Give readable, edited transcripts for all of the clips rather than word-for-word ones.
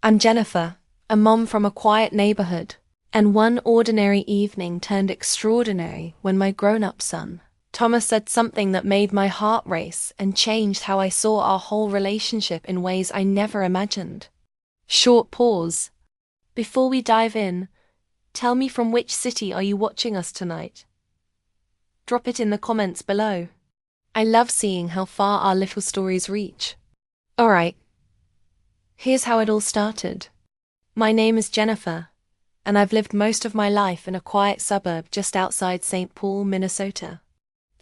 I'm Jennifer, a mom from a quiet neighborhood, and one ordinary evening turned extraordinary when my grown-up son, Thomas, said something that made my heart race and changed how I saw our whole relationship in ways I never imagined. Short pause. Before we dive in, tell me, from which city are you watching us tonight? Drop it in the comments below. I love seeing how far our little stories reach. Alright, here's how it all started. My name is Jennifer, and I've lived most of my life in a quiet suburb just outside St. Paul, Minnesota.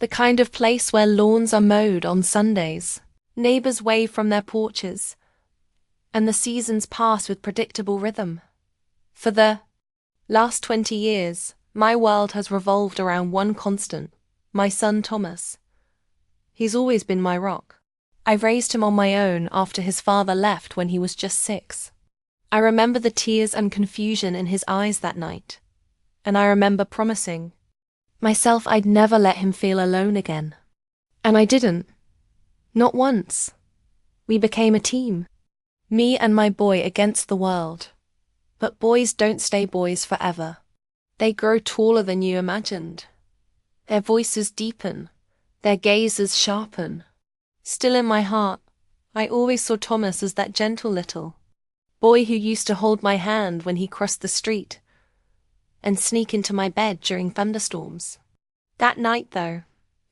The kind of place where lawns are mowed on Sundays, neighbors wave from their porches, and the seasons pass with predictable rhythm. For the last 20 years, my world has revolved around one constant: my son Thomas. He's always been my rock. I raised him on my own after his father left when he was just 6. I remember the tears and confusion in his eyes that night, and I remember promising myself I'd never let him feel alone again. And I didn't. Not once. We became a team. Me and my boy against the world. But boys don't stay boys forever. They grow taller than you imagined. Their voices deepen. Their gazes sharpen. Still in my heart, I always saw Thomas as that gentle little boy who used to hold my hand when he crossed the street and sneak into my bed during thunderstorms. That night, though,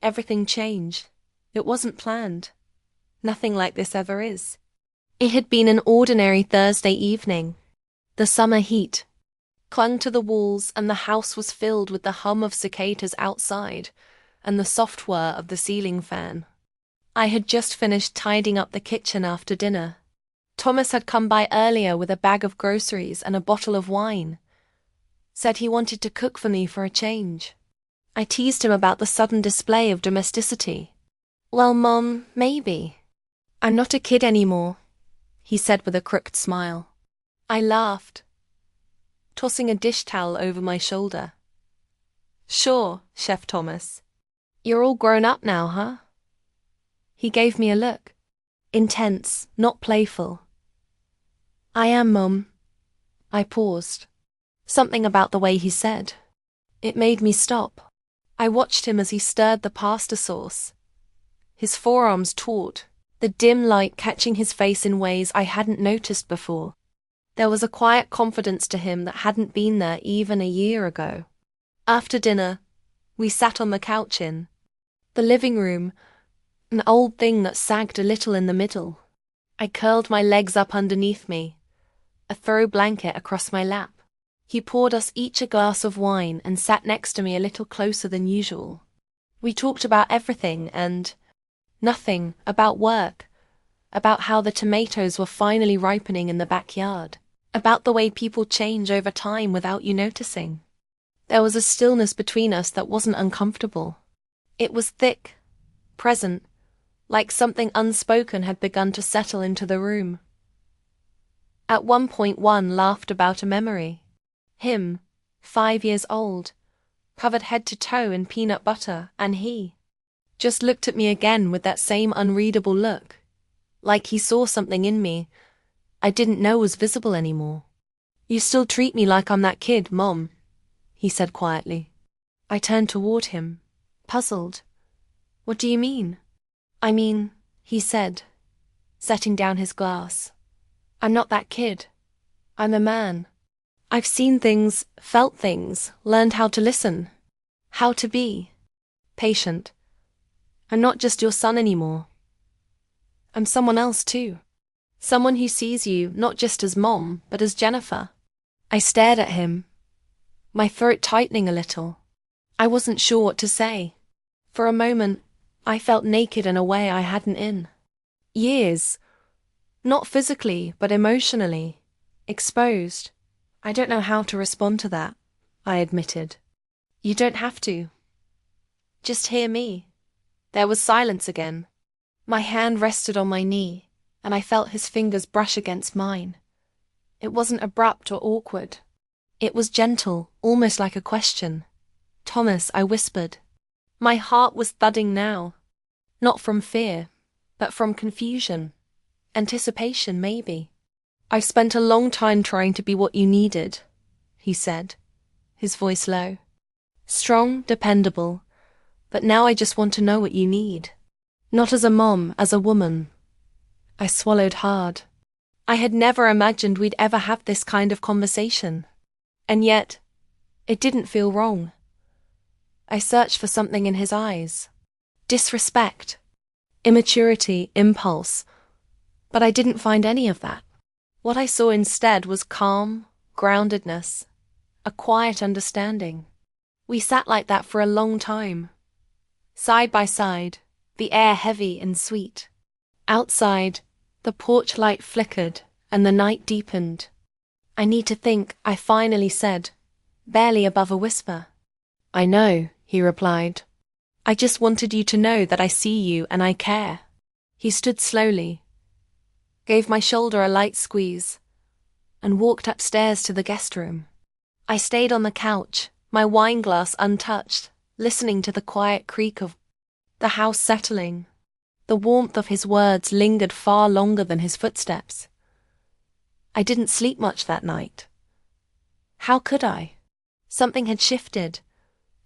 everything changed. It wasn't planned. Nothing like this ever is. It had been an ordinary Thursday evening. The summer heat clung to the walls, and the house was filled with the hum of cicadas outside and the soft whir of the ceiling fan. I had just finished tidying up the kitchen after dinner. Thomas had come by earlier with a bag of groceries and a bottle of wine. Said he wanted to cook for me for a change. I teased him about the sudden display of domesticity. Well, Mom, maybe. I'm not a kid anymore, he said with a crooked smile. I laughed, tossing a dish towel over my shoulder. Sure, Chef Thomas. You're all grown up now, huh? He gave me a look. Intense, not playful. I am, Mom. I paused. Something about the way he said. It made me stop. I watched him as he stirred the pasta sauce. His forearms taut, the dim light catching his face in ways I hadn't noticed before. There was a quiet confidence to him that hadn't been there even a year ago. After dinner, we sat on the couch in the living room, an old thing that sagged a little in the middle. I curled my legs up underneath me, a throw blanket across my lap. He poured us each a glass of wine and sat next to me a little closer than usual. We talked about everything and nothing, about work, about how the tomatoes were finally ripening in the backyard, about the way people change over time without you noticing. There was a stillness between us that wasn't uncomfortable. It was thick, present, like something unspoken had begun to settle into the room. At one point, one laughed about a memory. Him, 5 years old, covered head to toe in peanut butter, and he just looked at me again with that same unreadable look, like he saw something in me I didn't know was visible anymore. You still treat me like I'm that kid, Mom, he said quietly. I turned toward him, puzzled. What do you mean? I mean, he said, setting down his glass. I'm not that kid. I'm a man. I've seen things, felt things, learned how to listen, how to be patient. I'm not just your son anymore. I'm someone else too. Someone who sees you not just as Mom, but as Jennifer. I stared at him, my throat tightening a little. I wasn't sure what to say. For a moment, I felt naked in a way I hadn't in years. Not physically, but emotionally. Exposed. I don't know how to respond to that, I admitted. You don't have to. Just hear me. There was silence again. My hand rested on my knee, and I felt his fingers brush against mine. It wasn't abrupt or awkward. It was gentle, almost like a question. Thomas, I whispered. My heart was thudding now. Not from fear, but from confusion. Anticipation, maybe. "I've spent a long time trying to be what you needed," he said, his voice low. "Strong, dependable, but now I just want to know what you need. Not as a mom, as a woman." I swallowed hard. I had never imagined we'd ever have this kind of conversation. And yet, it didn't feel wrong. I searched for something in his eyes. Disrespect, immaturity, impulse. But I didn't find any of that. What I saw instead was calm, groundedness, a quiet understanding. We sat like that for a long time. Side by side, the air heavy and sweet. Outside, the porch light flickered and the night deepened. "I need to think," I finally said, barely above a whisper. "I know," he replied. "I just wanted you to know that I see you and I care." He stood slowly, gave my shoulder a light squeeze, and walked upstairs to the guest room. I stayed on the couch, my wine glass untouched, listening to the quiet creak of the house settling. The warmth of his words lingered far longer than his footsteps. I didn't sleep much that night. How could I? Something had shifted,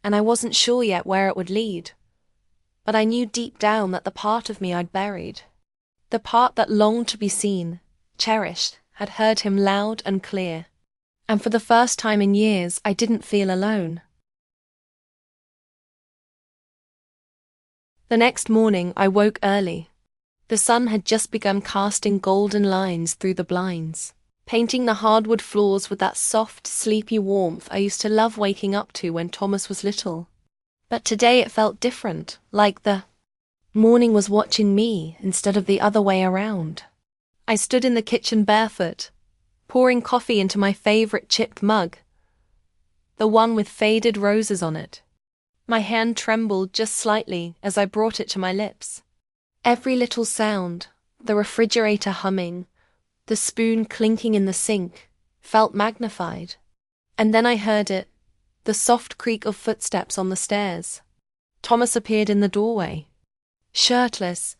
and I wasn't sure yet where it would lead. But I knew deep down that the part of me I'd buried, the part that longed to be seen, cherished, had heard him loud and clear. And for the first time in years, I didn't feel alone. The next morning, I woke early. The sun had just begun casting golden lines through the blinds, painting the hardwood floors with that soft, sleepy warmth I used to love waking up to when Thomas was little. But today it felt different, like the morning was watching me instead of the other way around. I stood in the kitchen barefoot, pouring coffee into my favorite chipped mug, the one with faded roses on it. My hand trembled just slightly as I brought it to my lips. Every little sound, the refrigerator humming, the spoon clinking in the sink, felt magnified. And then I heard it, the soft creak of footsteps on the stairs. Thomas appeared in the doorway, shirtless,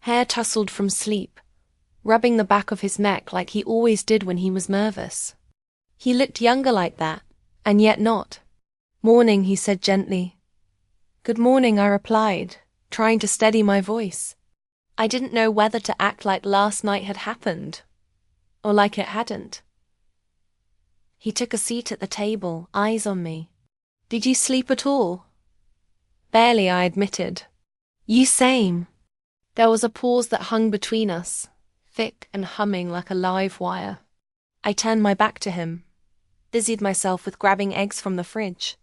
hair tousled from sleep, rubbing the back of his neck like he always did when he was nervous. He looked younger like that, and yet not. "Morning," he said gently. "Good morning," I replied, trying to steady my voice. I didn't know whether to act like last night had happened, or like it hadn't. He took a seat at the table, eyes on me. "Did you sleep at all?" "Barely," I admitted. "You same." There was a pause that hung between us, thick and humming like a live wire. I turned my back to him, busied myself with grabbing eggs from the fridge,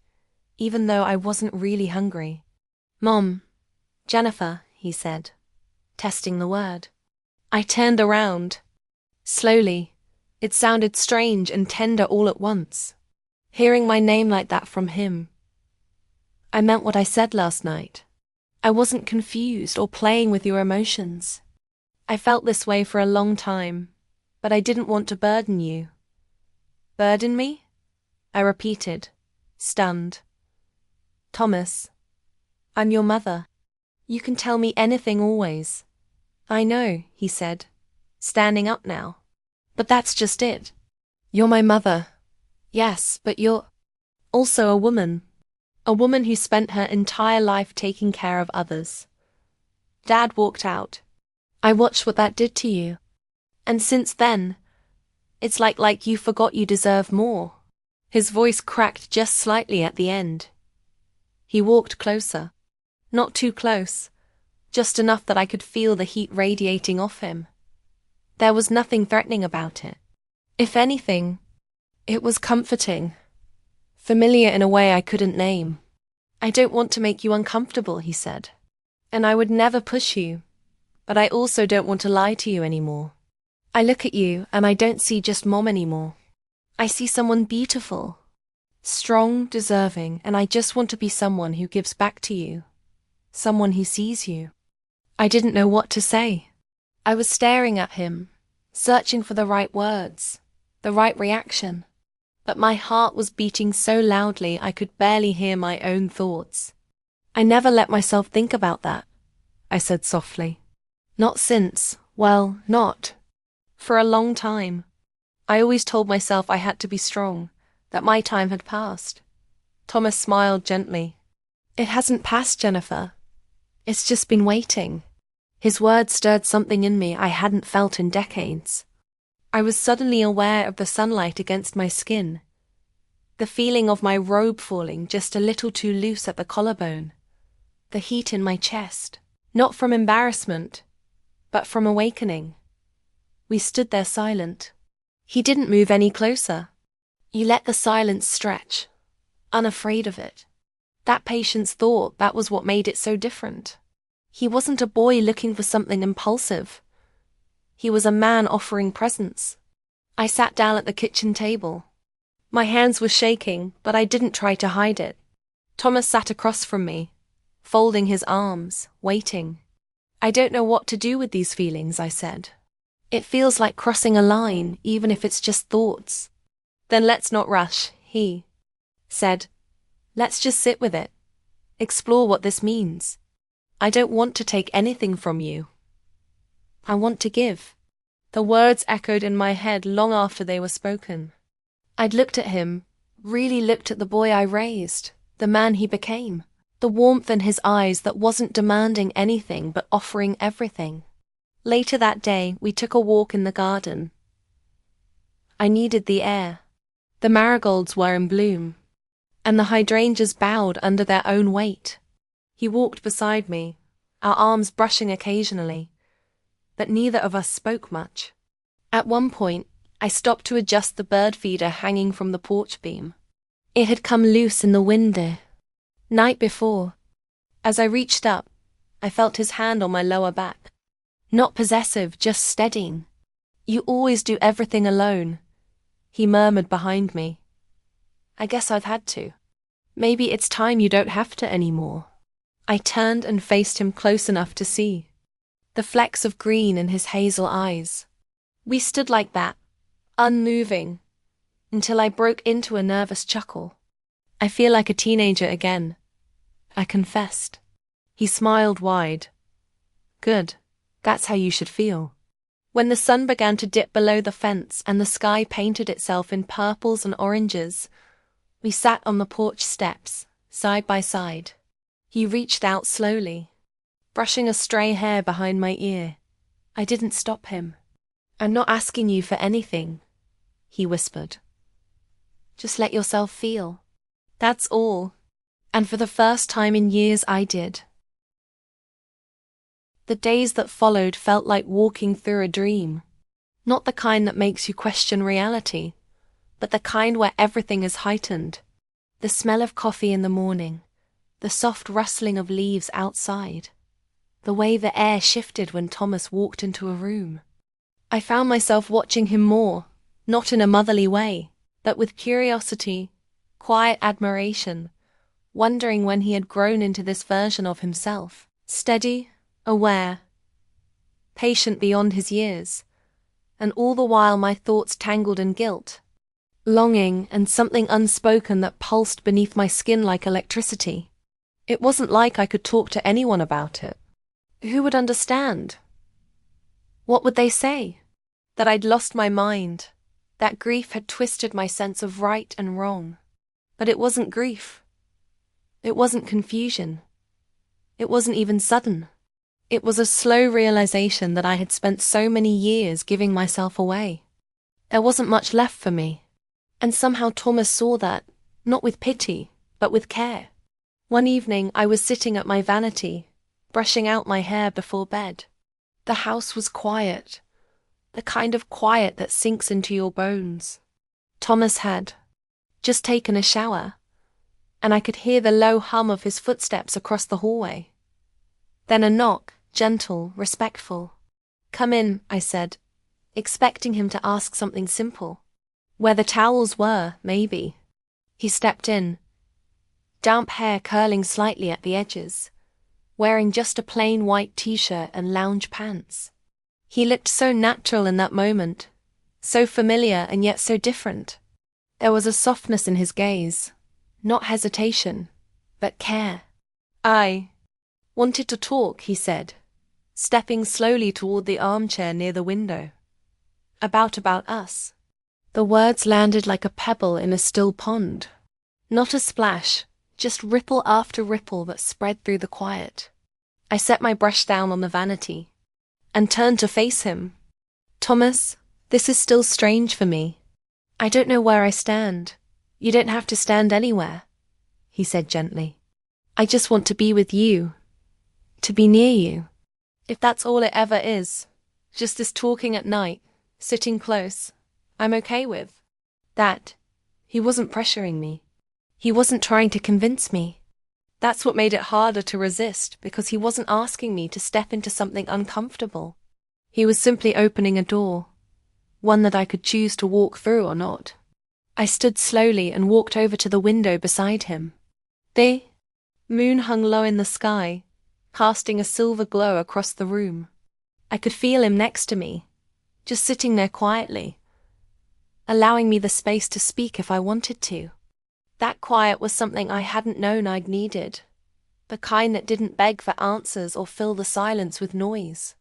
even though I wasn't really hungry. "Mom, Jennifer," he said, testing the word. I turned around. Slowly, it sounded strange and tender all at once. Hearing my name like that from him. I meant what I said last night. I wasn't confused or playing with your emotions. I felt this way for a long time, but I didn't want to burden you. "Burden me?" I repeated, stunned. "Thomas, I'm your mother. You can tell me anything always." "I know," he said, standing up now. "But that's just it. You're my mother. Yes, but you're also a woman. A woman who spent her entire life taking care of others." Dad walked out. "I watched what that did to you. And since then, it's like you forgot you deserve more." His voice cracked just slightly at the end. He walked closer. Not too close, just enough that I could feel the heat radiating off him. There was nothing threatening about it. If anything, it was comforting, familiar in a way I couldn't name. "I don't want to make you uncomfortable," he said. "And I would never push you, but I also don't want to lie to you anymore. I look at you and I don't see just mom anymore. I see someone beautiful, strong, deserving, and I just want to be someone who gives back to you. Someone who sees you." I didn't know what to say. I was staring at him, searching for the right words, the right reaction. But my heart was beating so loudly I could barely hear my own thoughts. "I never let myself think about that," I said softly. "Not since, well, not For a long time. I always told myself I had to be strong, that my time had passed. Thomas smiled gently. It hasn't passed, Jennifer. It's just been waiting. His words stirred something in me I hadn't felt in decades. I was suddenly aware of the sunlight against my skin, the feeling of my robe falling just a little too loose at the collarbone, the heat in my chest, not from embarrassment, but from awakening. We stood there silent. He didn't move any closer. You let the silence stretch, unafraid of it. That patience thought that was what made it so different. He wasn't a boy looking for something impulsive. He was a man offering presence. I sat down at the kitchen table. My hands were shaking, but I didn't try to hide it. Thomas sat across from me, folding his arms, waiting. I don't know what to do with these feelings, I said. It feels like crossing a line, even if it's just thoughts. Then let's not rush, he said. Let's just sit with it. Explore what this means. I don't want to take anything from you. I want to give. The words echoed in my head long after they were spoken. I'd looked at him, really looked at the boy I raised, the man he became, the warmth in his eyes that wasn't demanding anything but offering everything. Later that day, we took a walk in the garden. I needed the air. The marigolds were in bloom, and the hydrangeas bowed under their own weight. He walked beside me, our arms brushing occasionally, but neither of us spoke much. At one point, I stopped to adjust the bird feeder hanging from the porch beam. It had come loose in the wind the night before. As I reached up, I felt his hand on my lower back. Not possessive, just steadying. You always do everything alone, he murmured behind me. I guess I've had to. Maybe it's time you don't have to anymore. I turned and faced him close enough to see the flecks of green in his hazel eyes. We stood like that, unmoving, until I broke into a nervous chuckle. I feel like a teenager again, I confessed. He smiled wide. Good, that's how you should feel. When the sun began to dip below the fence and the sky painted itself in purples and oranges, we sat on the porch steps, side by side. He reached out slowly, brushing a stray hair behind my ear. I didn't stop him. I'm not asking you for anything, he whispered. Just let yourself feel. That's all. And for the first time in years I did. The days that followed felt like walking through a dream. Not the kind that makes you question reality, but the kind where everything is heightened. The smell of coffee in the morning, the soft rustling of leaves outside, the way the air shifted when Thomas walked into a room. I found myself watching him more, not in a motherly way, but with curiosity, quiet admiration, wondering when he had grown into this version of himself, steady, aware, patient beyond his years, and all the while my thoughts tangled in guilt, longing, and something unspoken that pulsed beneath my skin like electricity. It wasn't like I could talk to anyone about it. Who would understand? What would they say? That I'd lost my mind, that grief had twisted my sense of right and wrong. But it wasn't grief. It wasn't confusion. It wasn't even sudden. It was a slow realization that I had spent so many years giving myself away. There wasn't much left for me. And somehow Thomas saw that, not with pity, but with care. One evening I was sitting at my vanity, brushing out my hair before bed. The house was quiet, the kind of quiet that sinks into your bones. Thomas had just taken a shower, and I could hear the low hum of his footsteps across the hallway. Then a knock, gentle, respectful. "Come in," I said, expecting him to ask something simple. Where the towels were, maybe. He stepped in, damp hair curling slightly at the edges, wearing just a plain white t-shirt and lounge pants. He looked so natural in that moment, so familiar and yet so different. There was a softness in his gaze, not hesitation, but care. "I wanted to talk," he said, stepping slowly toward the armchair near the window. About us. The words landed like a pebble in a still pond. Not a splash, just ripple after ripple that spread through the quiet. I set my brush down on the vanity and turned to face him. Thomas, this is still strange for me. I don't know where I stand. You don't have to stand anywhere, he said gently. I just want to be with you, to be near you. If that's all it ever is, just this talking at night, sitting close, I'm okay with that. He wasn't pressuring me. He wasn't trying to convince me. That's what made it harder to resist, because he wasn't asking me to step into something uncomfortable. He was simply opening a door, one that I could choose to walk through or not. I stood slowly and walked over to the window beside him. The moon hung low in the sky, casting a silver glow across the room. I could feel him next to me, just sitting there quietly, allowing me the space to speak if I wanted to. That quiet was something I hadn't known I'd needed, the kind that didn't beg for answers or fill the silence with noise.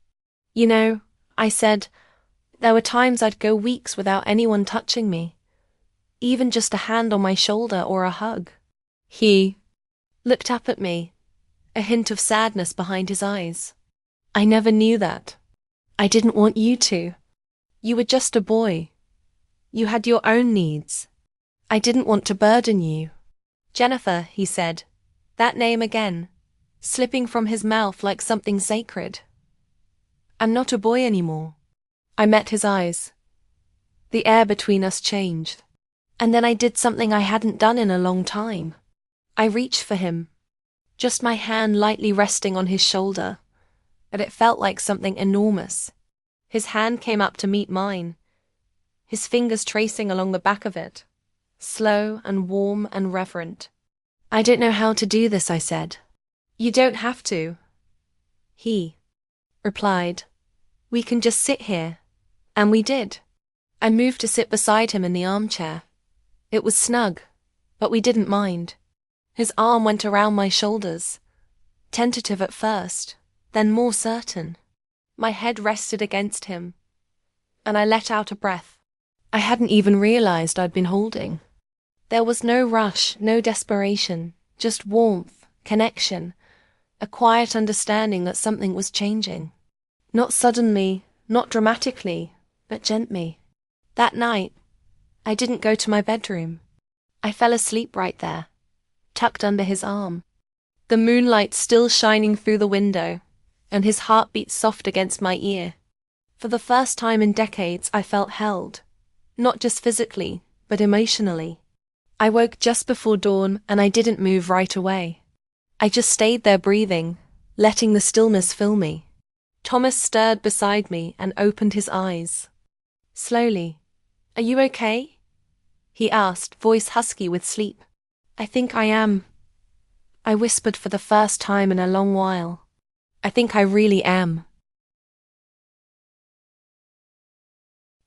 You know, I said, there were times I'd go weeks without anyone touching me, even just a hand on my shoulder or a hug. He looked up at me, a hint of sadness behind his eyes. I never knew that. I didn't want you to. You were just a boy. You had your own needs. I didn't want to burden you. Jennifer, he said, that name again, slipping from his mouth like something sacred. I'm not a boy anymore. I met his eyes. The air between us changed. And then I did something I hadn't done in a long time. I reached for him, just my hand lightly resting on his shoulder, but it felt like something enormous. His hand came up to meet mine, his fingers tracing along the back of it, slow and warm and reverent. I don't know how to do this, I said. You don't have to. He replied, we can just sit here. And we did. I moved to sit beside him in the armchair. It was snug, but we didn't mind. His arm went around my shoulders, tentative at first, then more certain. My head rested against him, and I let out a breath I hadn't even realized I'd been holding. There was no rush, no desperation, just warmth, connection, a quiet understanding that something was changing. Not suddenly, not dramatically, but gently. That night, I didn't go to my bedroom. I fell asleep right there, tucked under his arm. The moonlight still shining through the window, and his heartbeat soft against my ear. For the first time in decades, I felt held, not just physically, but emotionally. I woke just before dawn, and I didn't move right away. I just stayed there breathing, letting the stillness fill me. Thomas stirred beside me and opened his eyes. Slowly. Are you okay? He asked, voice husky with sleep. I think I am. I whispered for the first time in a long while. I think I really am.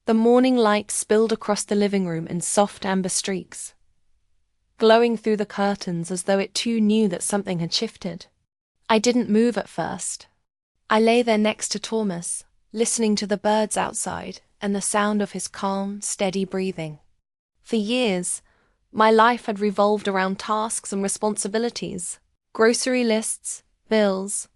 The morning light spilled across the living room in soft amber streaks, glowing through the curtains as though it too knew that something had shifted. I didn't move at first. I lay there next to Thomas, listening to the birds outside and the sound of his calm, steady breathing. For years, my life had revolved around tasks and responsibilities, grocery lists, bills,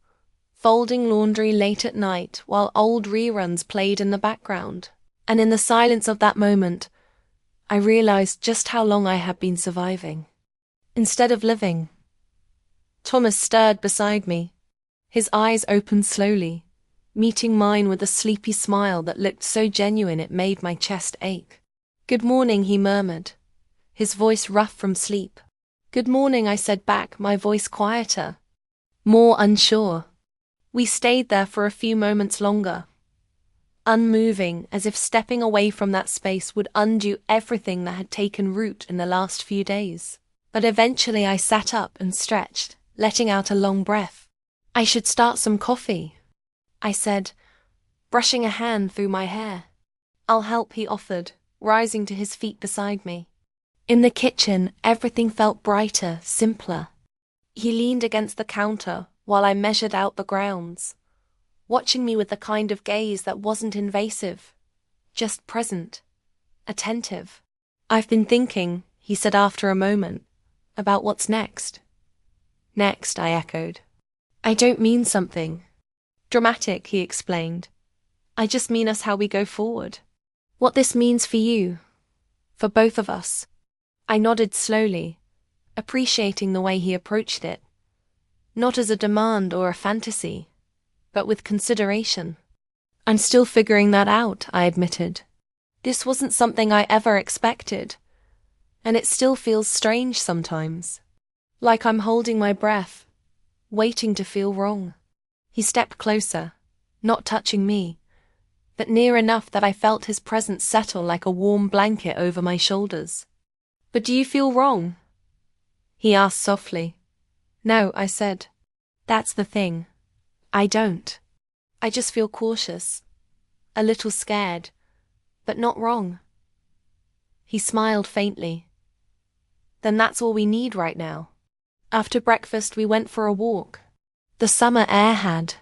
folding laundry late at night while old reruns played in the background. And in the silence of that moment, I realized just how long I had been surviving, instead of living. Thomas stirred beside me, his eyes opened slowly, meeting mine with a sleepy smile that looked so genuine it made my chest ache. Good morning, he murmured, his voice rough from sleep. Good morning, I said back, my voice quieter, more unsure. We stayed there for a few moments longer, unmoving, as if stepping away from that space would undo everything that had taken root in the last few days. But eventually I sat up and stretched, letting out a long breath. I should start some coffee, I said, brushing a hand through my hair. I'll help, he offered, rising to his feet beside me. In the kitchen, everything felt brighter, simpler. He leaned against the counter while I measured out the grounds, watching me with the kind of gaze that wasn't invasive, just present, attentive. I've been thinking, he said after a moment, about what's next. Next, I echoed. I don't mean something dramatic, he explained. I just mean us how we go forward. What this means for you, for both of us. I nodded slowly, appreciating the way he approached it. Not as a demand or a fantasy, but with consideration. I'm still figuring that out, I admitted. This wasn't something I ever expected, and it still feels strange sometimes. Like I'm holding my breath, waiting to feel wrong. He stepped closer, not touching me, but near enough that I felt his presence settle like a warm blanket over my shoulders. But do you feel wrong? He asked softly. No, I said. That's the thing. I don't. I just feel cautious, a little scared, but not wrong. He smiled faintly. Then that's all we need right now. After breakfast we went for a walk. The summer air had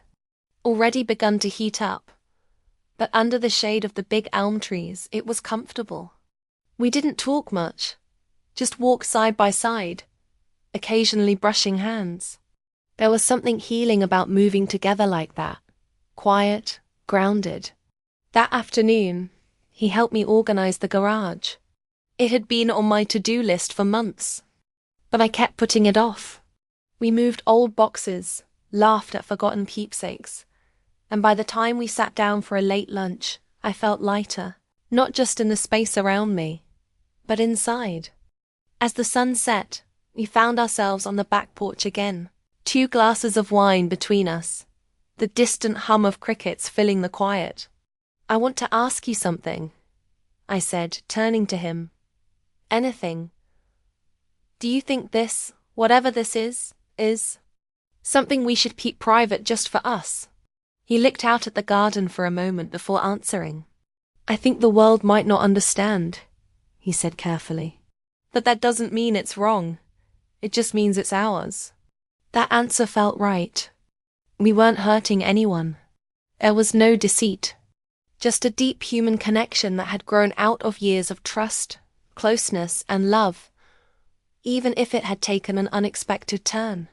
already begun to heat up, but under the shade of the big elm trees it was comfortable. We didn't talk much, just walk side by side, occasionally brushing hands. There was something healing about moving together like that, quiet, grounded. That afternoon, he helped me organize the garage. It had been on my to-do list for months, but I kept putting it off. We moved old boxes, laughed at forgotten keepsakes, and by the time we sat down for a late lunch, I felt lighter, not just in the space around me, but inside. As the sun set, we found ourselves on the back porch again, 2 glasses of wine between us, the distant hum of crickets filling the quiet. I want to ask you something, I said, turning to him. Anything. Do you think this, whatever this is something we should keep private just for us? He looked out at the garden for a moment before answering. I think the world might not understand, he said carefully. But that doesn't mean it's wrong. It just means it's ours. That answer felt right. We weren't hurting anyone. There was no deceit. Just a deep human connection that had grown out of years of trust, closeness, and love, even if it had taken an unexpected turn.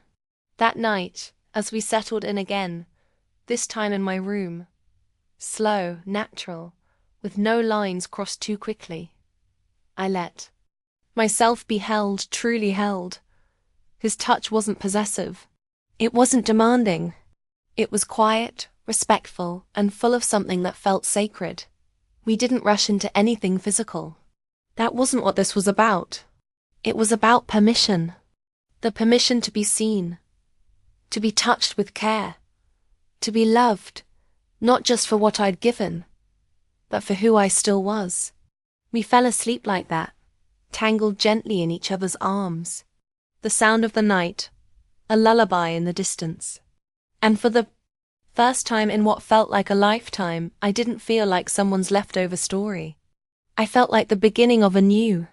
That night, as we settled in again, this time in my room, slow, natural, with no lines crossed too quickly, I let myself be held, truly held. His touch wasn't possessive. It wasn't demanding. It was quiet, respectful, and full of something that felt sacred. We didn't rush into anything physical. That wasn't what this was about. It was about permission. The permission to be seen, to be touched with care, to be loved, not just for what I'd given, but for who I still was. We fell asleep like that, tangled gently in each other's arms. The sound of the night, a lullaby in the distance. And for the first time in what felt like a lifetime, I didn't feel like someone's leftover story. I felt like the beginning of a new,